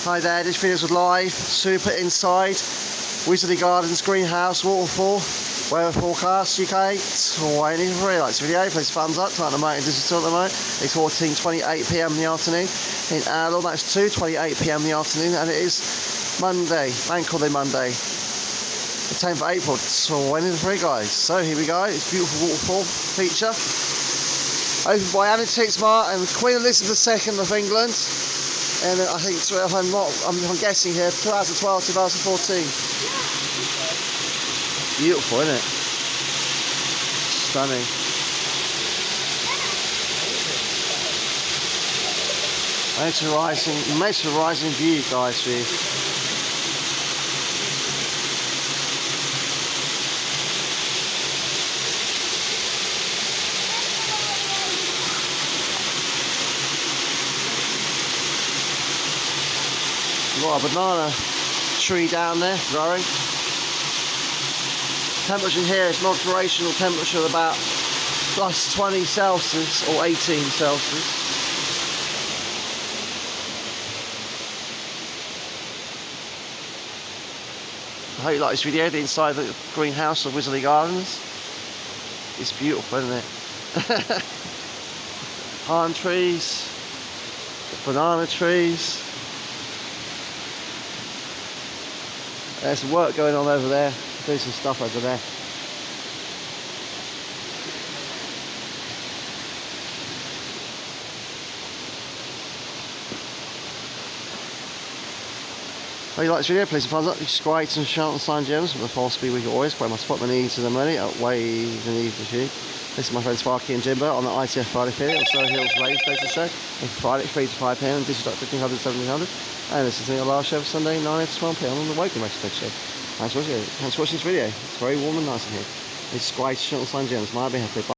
Hi there, this video is live, super inside WISLEY Gardens greenhouse waterfall. Weather forecast UK 23. Like this video, please thumbs up, turn the motor digital at the moment. It's 14:28 PM in the afternoon in Adelaide. That's 2:28 PM in the afternoon, and it is Monday, Bank Holiday Monday, the 10th of April 23, guys. So here we go, it's a beautiful waterfall feature. Opened by Antiques Mart and Queen Elizabeth II of England. And I think, I'm guessing here, 2012, 2014. Beautiful, isn't it? Stunning. Mesmerising view, guys, for you. Got a banana tree down there growing. Temperature in here is an operational temperature of about plus 20 Celsius or 18 Celsius. I hope you like this video, the inside of the greenhouse of WISLEY Gardens. It's beautiful, isn't it? Palm trees, banana trees. There's some work going on over there. Do some stuff over there. If you like this video, please thumbs up, subscribe and shout and sign gems with the full speed we can always. Where my spot my needs to the money at ways and easy shoot. This is my friends Sparky and Jimbo on the ITF Friday affiliate of Surrey Hills Radio Station Show. Every Friday 3 to 5 PM and digital 1500 1700. And this is the last show for Sunday 9 to 12 PM on the Woking Radio Station Show. Thanks for watching this video. It's very warm and nice in here. Please subscribe, shout and sign gems. Might be happy.